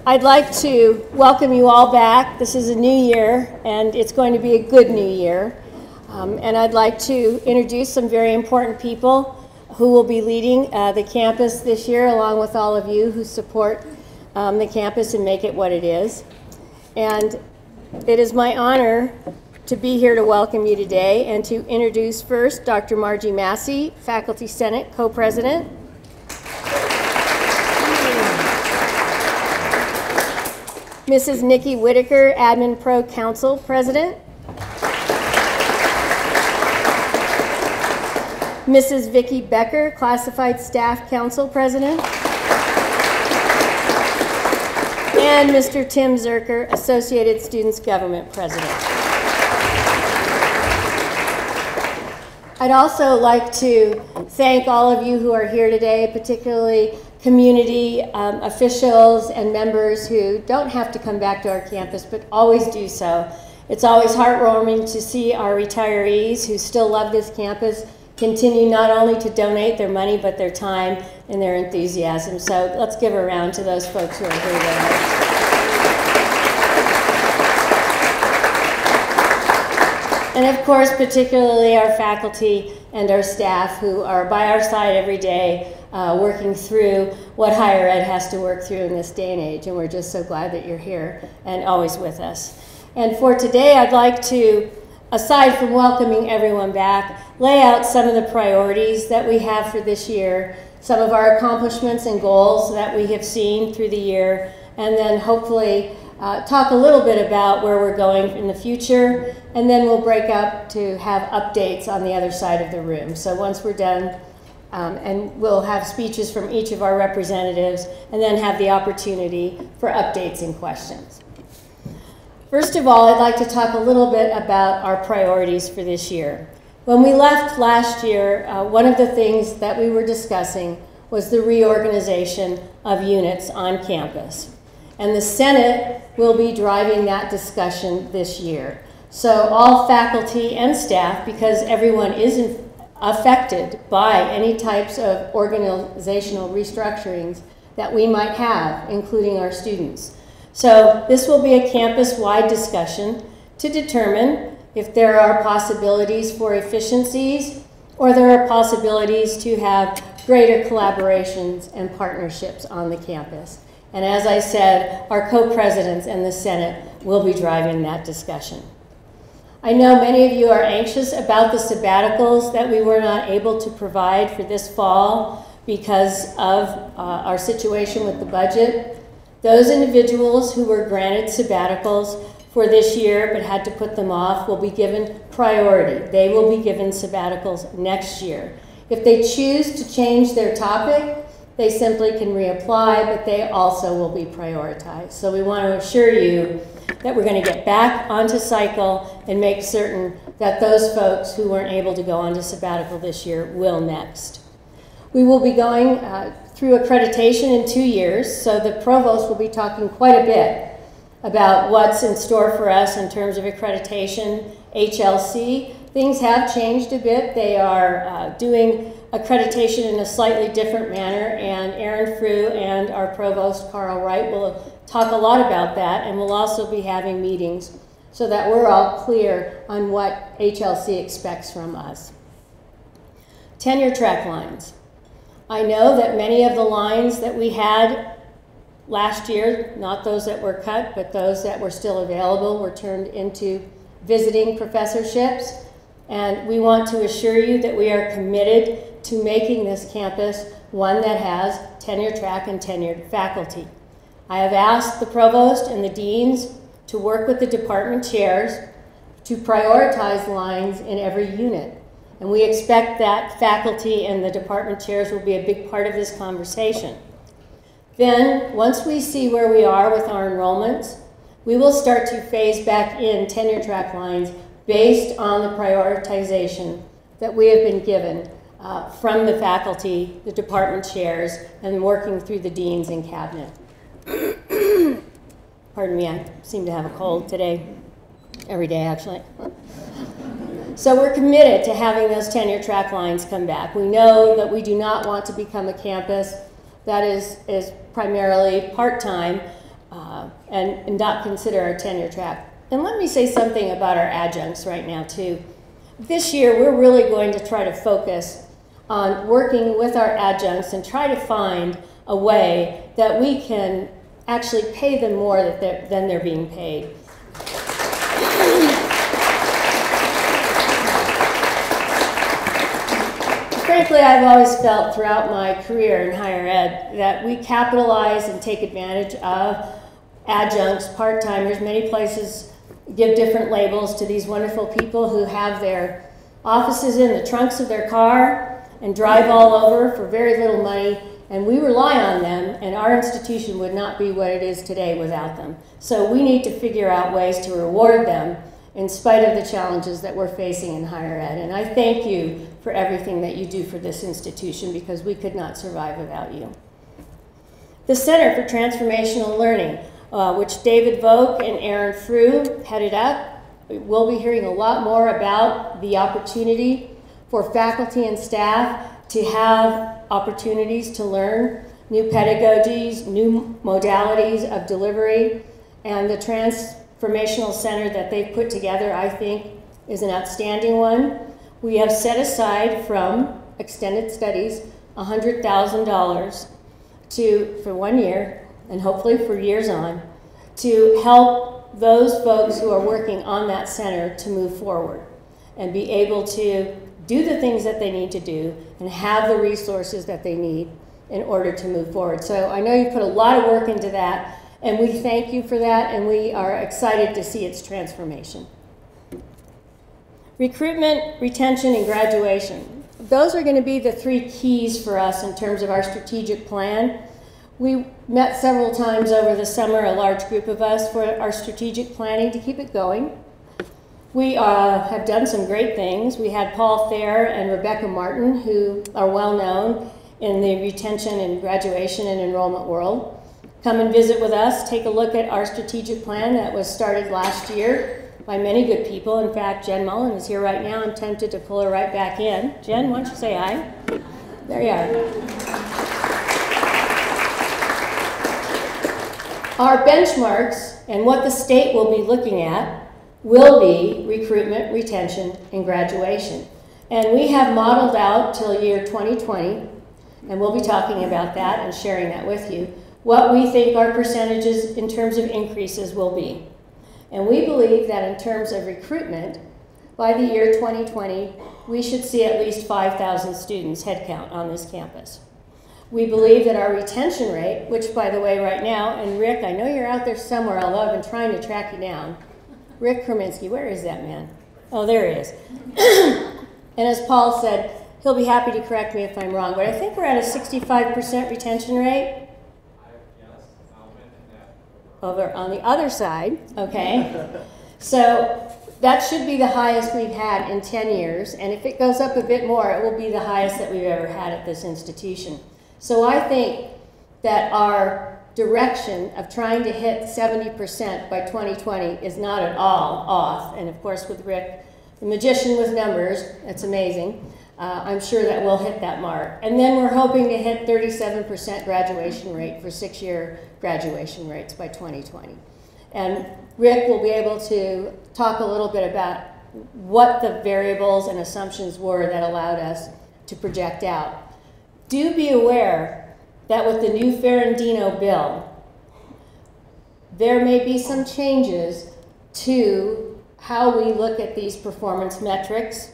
I'd like to welcome you all back. This is a new year, and it's going to be a good new year. And I'd like to introduce some very important people who will be leading the campus this year, along with all of you who support the campus and make it what it is. And it is my honor to be here to welcome you today and to introduce first Dr. Margie Massey, Faculty Senate Co-President. Mrs. Nikki Whitaker, Admin Pro Council President. Mrs. Vicki Becker, Classified Staff Council President. And Mr. Tim Zerker, Associated Students Government President. I'd also like to thank all of you who are here today, particularly community officials and members who don't have to come back to our campus, but always do so. It's always heartwarming to see our retirees who still love this campus continue not only to donate their money, but their time and their enthusiasm. So let's give a round to those folks who are here today. And of course, particularly our faculty and our staff who are by our side every day working through what higher ed has to work through in this day and age. And we're just so glad that you're here and always with us. And for today, I'd like to, aside from welcoming everyone back, lay out some of the priorities that we have for this year, some of our accomplishments and goals that we have seen through the year, and then hopefully talk a little bit about where we're going in the future, and then we'll break up to have updates on the other side of the room. So once we're done, and we'll have speeches from each of our representatives, and then have the opportunity for updates and questions. First of all, I'd like to talk a little bit about our priorities for this year. When we left last year, one of the things that we were discussing was the reorganization of units on campus. And the Senate will be driving that discussion this year. So all faculty and staff, because everyone is affected by any types of organizational restructurings that we might have, including our students. So this will be a campus-wide discussion to determine if there are possibilities for efficiencies or there are possibilities to have greater collaborations and partnerships on the campus. And as I said, our co-presidents and the Senate will be driving that discussion. I know many of you are anxious about the sabbaticals that we were not able to provide for this fall because of our situation with the budget. Those individuals who were granted sabbaticals for this year but had to put them off will be given priority. They will be given sabbaticals next year. If they choose to change their topic, they simply can reapply, but they also will be prioritized. So we want to assure you that we're going to get back onto cycle and make certain that those folks who weren't able to go onto sabbatical this year will next. We will be going through accreditation in 2 years, so the provost will be talking quite a bit about what's in store for us in terms of accreditation. HLC, things have changed a bit. They are doing accreditation in a slightly different manner, and Aaron Frew and our provost, Carl Wright, will talk a lot about that, and we'll also be having meetings so that we're all clear on what HLC expects from us. Tenure track lines. I know that many of the lines that we had last year, not those that were cut, but those that were still available, were turned into visiting professorships. And we want to assure you that we are committed to making this campus one that has tenure track and tenured faculty. I have asked the provost and the deans to work with the department chairs to prioritize lines in every unit. And we expect that faculty and the department chairs will be a big part of this conversation. Then, once we see where we are with our enrollments, we will start to phase back in tenure track lines based on the prioritization that we have been given from the faculty, the department chairs, and working through the deans and cabinet. Pardon me, I seem to have a cold today, every day actually. So we're committed to having those tenure track lines come back. We know that we do not want to become a campus that is primarily part-time. and not consider our tenure track. And let me say something about our adjuncts right now too. This year we're really going to try to focus on working with our adjuncts and try to find a way that we can actually pay them more than they're being paid. Frankly, I've always felt throughout my career in higher ed that we capitalize and take advantage of adjuncts, part-timers. Many places give different labels to these wonderful people who have their offices in the trunks of their car and drive all over for very little money, and we rely on them, and our institution would not be what it is today without them. So we need to figure out ways to reward them in spite of the challenges that we're facing in higher ed. And I thank you for everything that you do for this institution, because we could not survive without you. The Center for Transformational Learning, which David Vogt and Aaron Frew headed up. We'll be hearing a lot more about the opportunity for faculty and staff to have opportunities to learn new pedagogies, new modalities of delivery, and the Transformational Center that they've put together, I think, is an outstanding one. We have set aside from extended studies $100,000 for 1 year, and hopefully for years on, to help those folks who are working on that center to move forward and be able to do the things that they need to do and have the resources that they need in order to move forward. So I know you put a lot of work into that, and we thank you for that, and we are excited to see its transformation. Recruitment, retention, and graduation. Those are going to be the three keys for us in terms of our strategic plan. We met several times over the summer, a large group of us, for our strategic planning to keep it going. We have done some great things. We had Paul Thayer and Rebecca Martin, who are well known in the retention and graduation and enrollment world. Come and visit with us, take a look at our strategic plan that was started last year by many good people. In fact, Jen Mullen is here right now. I'm tempted to pull her right back in. Jen, why don't you say hi? There you are. Our benchmarks and what the state will be looking at will be recruitment, retention, and graduation. And we have modeled out till year 2020, and we'll be talking about that and sharing that with you, what we think our percentages in terms of increases will be. And we believe that in terms of recruitment, by the year 2020, we should see at least 5,000 students headcount on this campus. We believe that our retention rate, which by the way right now, and Rick, I know you're out there somewhere, although I've been trying to track you down. Rick Kerminsky, where is that man? Oh, there he is. And as Paul said, he'll be happy to correct me if I'm wrong, but I think we're at a 65% retention rate. Over on the other side, okay? So that should be the highest we've had in 10 years, and if it goes up a bit more, it will be the highest that we've ever had at this institution. So I think that our direction of trying to hit 70% by 2020 is not at all off, and of course with Rick, the magician with numbers, that's amazing. I'm sure that we'll hit that mark. And then we're hoping to hit 37% graduation rate for 6-year graduation rates by 2020. And Rick will be able to talk a little bit about what the variables and assumptions were that allowed us to project out. Do be aware that with the new Ferrandino bill, there may be some changes to how we look at these performance metrics.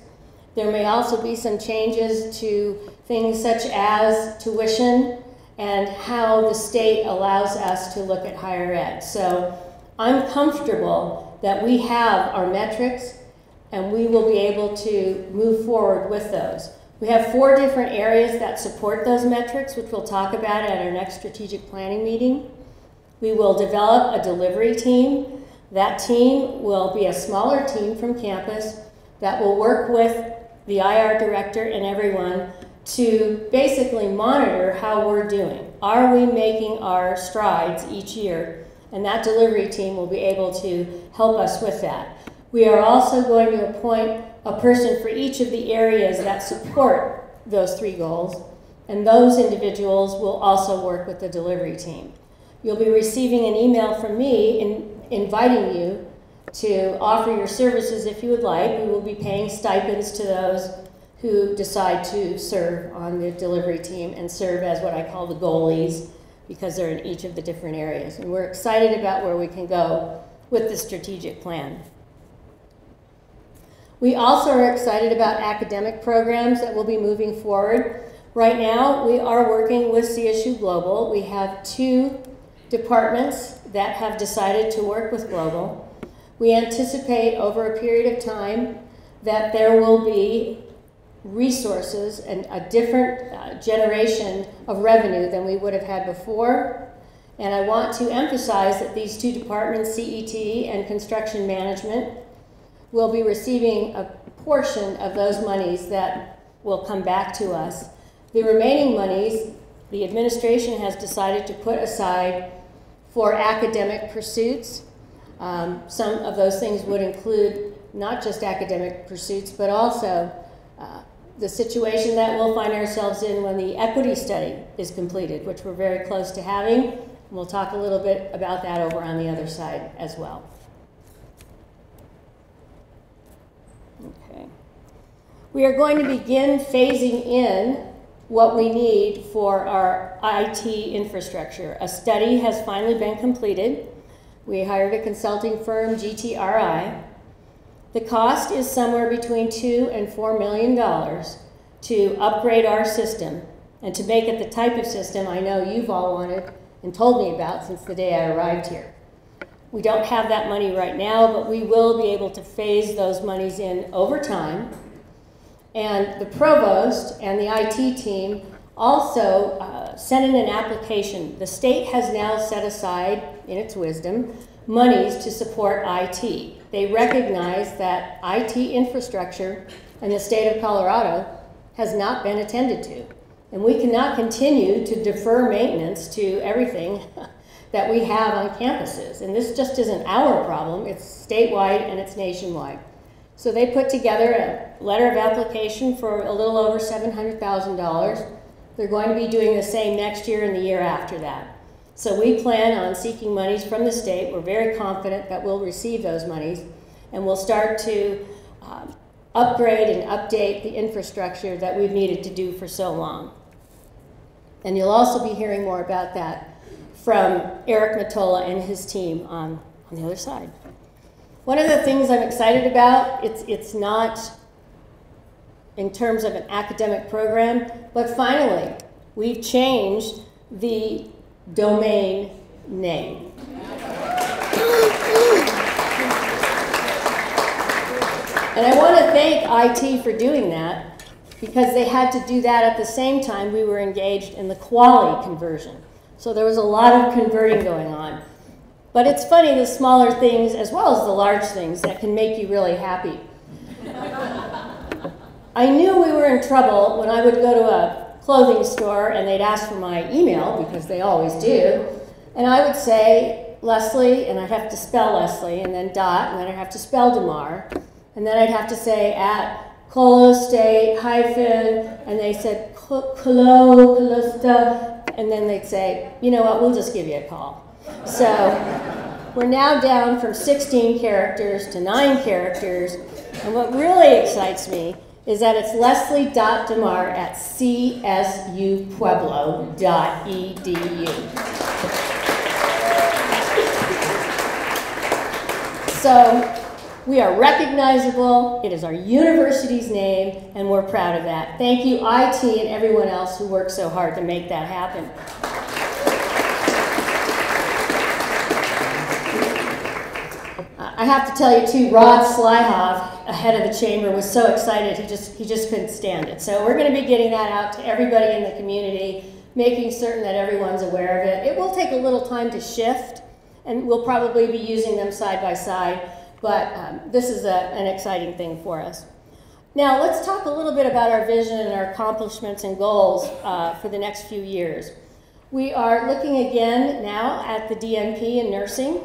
There may also be some changes to things such as tuition and how the state allows us to look at higher ed. So I'm comfortable that we have our metrics and we will be able to move forward with those. We have 4 different areas that support those metrics, which we'll talk about at our next strategic planning meeting. We will develop a delivery team. That team will be a smaller team from campus that will work with the IR director and everyone to basically monitor how we're doing. Are we making our strides each year? And that delivery team will be able to help us with that. We are also going to appoint a person for each of the areas that support those 3 goals, and those individuals will also work with the delivery team. you'll be receiving an email from me inviting you to offer your services if you would like. We will be paying stipends to those who decide to serve on the delivery team and serve as what I call the goalies, because they're in each of the different areas. And we're excited about where we can go with the strategic plan. We also are excited about academic programs that will be moving forward. Right now, we are working with CSU Global. We have 2 departments that have decided to work with Global. We anticipate over a period of time that there will be resources and a different generation of revenue than we would have had before. And I want to emphasize that these 2 departments, CET and Construction Management, will be receiving a portion of those monies that will come back to us. The remaining monies, the administration has decided to put aside for academic pursuits. Some of those things would include not just academic pursuits, but also the situation that we'll find ourselves in when the equity study is completed, which we're very close to having. And we'll talk a little bit about that over on the other side as well. Okay. We are going to begin phasing in what we need for our IT infrastructure. A study has finally been completed. We hired a consulting firm, GTRI. The cost is somewhere between $2 and $4 million to upgrade our system and to make it the type of system I know you've all wanted and told me about since the day I arrived here. We don't have that money right now, but we will be able to phase those monies in over time. And the provost and the IT team also sent in an application. The state has now set aside, in its wisdom, monies to support IT. They recognize that IT infrastructure in the state of Colorado has not been attended to. And we cannot continue to defer maintenance to everything that we have on campuses. And this just isn't our problem, it's statewide and it's nationwide. So they put together a letter of application for a little over $700,000. They're going to be doing the same next year and the year after that. So we plan on seeking monies from the state. We're very confident that we'll receive those monies, and we'll start to upgrade and update the infrastructure that we've needed to do for so long. And you'll also be hearing more about that from Eric Matola and his team on the other side. One of the things I'm excited about, it's not in terms of an academic program, but finally, we've changed the domain name. And I want to thank IT for doing that, because they had to do that at the same time we were engaged in the quality conversion. So there was a lot of converting going on. But it's funny, the smaller things as well as the large things that can make you really happy. I knew we were in trouble when I would go to a clothing store and they'd ask for my email, because they always do, and I would say Leslie, and I'd have to spell Leslie, and then dot, and then I'd have to spell DeMar, and then I'd have to say at Colo State hyphen, and they said Colosta, and then they'd say, you know what, we'll just give you a call. So we're now down from 16 characters to 9 characters, and what really excites me is that it's leslie.demar at csupueblo.edu. So we are recognizable, it is our university's name, and we're proud of that. Thank you, IT, and everyone else who worked so hard to make that happen. I have to tell you too, Rod Slyhoff, head of the chamber, was so excited he just couldn't stand it. So we're going to be getting that out to everybody in the community, making certain that everyone's aware of it. It will take a little time to shift, and we'll probably be using them side by side, but this is an exciting thing for us. Now let's talk a little bit about our vision and our accomplishments and goals for the next few years. We are looking again now at the DNP in nursing.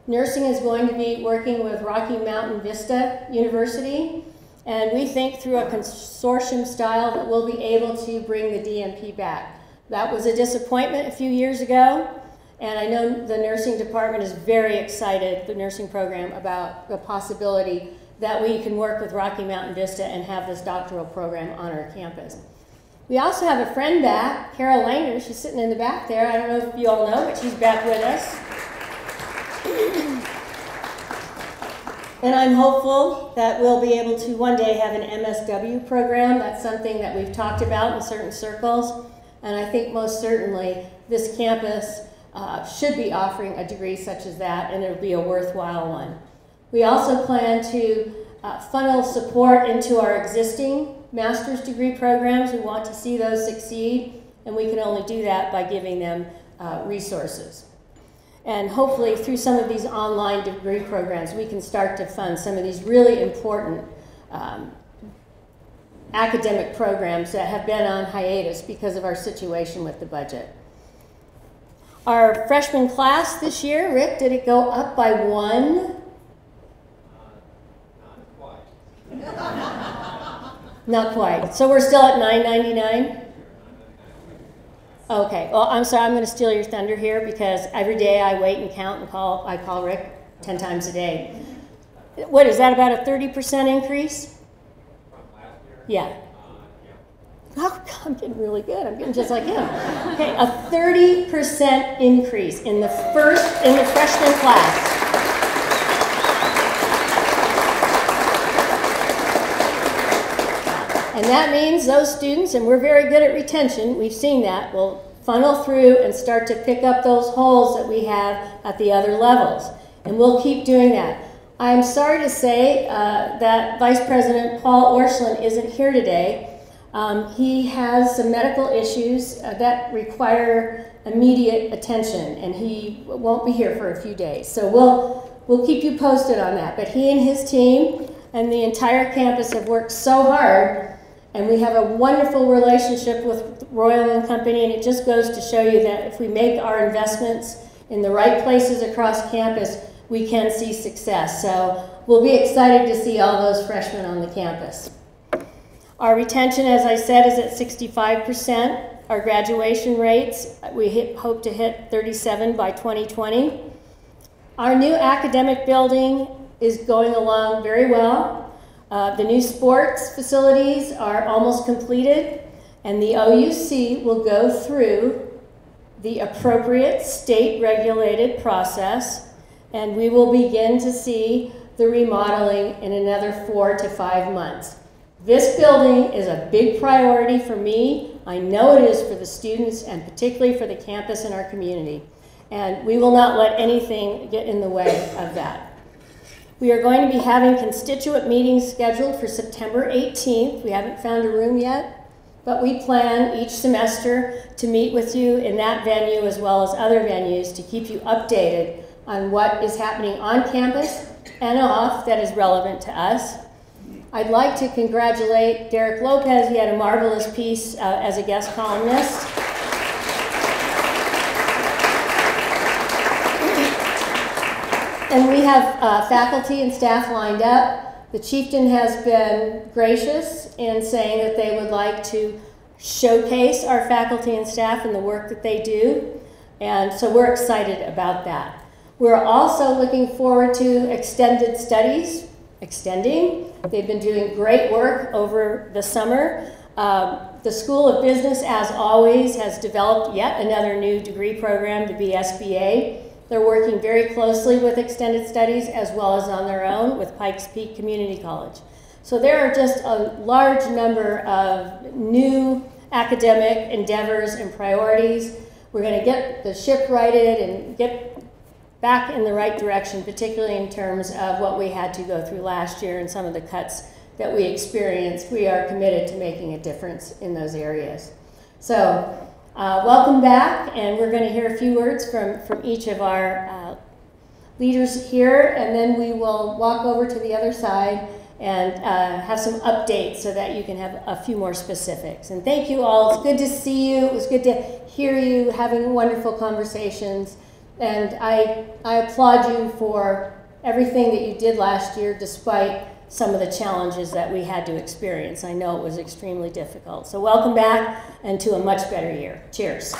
Nursing is going to be working with Rocky Mountain Vista University, and we think through a consortium style that we'll be able to bring the DNP back. That was a disappointment a few years ago, And I know the nursing department is very excited, the nursing program, about the possibility that we can work with Rocky Mountain Vista and have this doctoral program on our campus. We also have a friend back, Carol Langer. She's sitting in the back there. I don't know if you all know, but she's back with us. And I'm hopeful that we'll be able to one day have an MSW program. That's something that we've talked about in certain circles. And I think most certainly this campus should be offering a degree such as that, and it'll be a worthwhile one. We also plan to funnel support into our existing master's degree programs. We want to see those succeed, and we can only do that by giving them resources. And hopefully through some of these online degree programs, we can start to fund some of these really important academic programs that have been on hiatus because of our situation with the budget. Our freshman class this year, Rick, did it go up by 1? Not quite. Not quite. So we're still at 999? Okay. Well, I'm sorry. I'm going to steal your thunder here because every day I wait and count and I call Rick 10 times a day. What is that, about a 30% increase? From last year? Yeah. Oh, I'm getting really good. I'm getting just like him. Okay, a 30% increase in the freshman class. And that means those students, and we're very good at retention, we've seen that, will funnel through and start to pick up those holes that we have at the other levels. And we'll keep doing that. I'm sorry to say that Vice President Paul Orscheln isn't here today. He has some medical issues that require immediate attention, and he won't be here for a few days. So we'll keep you posted on that. But he and his team and the entire campus have worked so hard, and we have a wonderful relationship with Royal and Company, and it just goes to show you that if we make our investments in the right places across campus, we can see success. So we'll be excited to see all those freshmen on the campus. Our retention, as I said, is at 65%. Our graduation rates, we hope to hit 37 by 2020. Our new academic building is going along very well. The new sports facilities are almost completed, and the OUC will go through the appropriate state-regulated process, and we will begin to see the remodeling in another 4 to 5 months. This building is a big priority for me. I know it is for the students and particularly for the campus and our community. And we will not let anything get in the way of that. We are going to be having constituent meetings scheduled for September 18th. We haven't found a room yet, but we plan each semester to meet with you in that venue as well as other venues to keep you updated on what is happening on campus and off that is relevant to us. I'd like to congratulate Derek Lopez. He had a marvelous piece as a guest columnist. And we have faculty and staff lined up. The chieftain has been gracious in saying that they would like to showcase our faculty and staff and the work that they do. And so we're excited about that. We're also looking forward to extended studies. They've been doing great work over the summer. The School of Business, as always, has developed yet another new degree program, the BSBA. They're working very closely with extended studies as well as on their own with Pikes Peak Community College. So there are just a large number of new academic endeavors and priorities. We're going to get the ship righted and get back in the right direction, particularly in terms of what we had to go through last year and some of the cuts that we experienced. We are committed to making a difference in those areas. So welcome back, and we're going to hear a few words from each of our leaders here, and then we will walk over to the other side and have some updates so that you can have a few more specifics. And thank you all. It's good to see you. It was good to hear you having wonderful conversations. And I applaud you for everything that you did last year, despite some of the challenges that we had to experience. I know it was extremely difficult. So welcome back, and to a much better year. Cheers.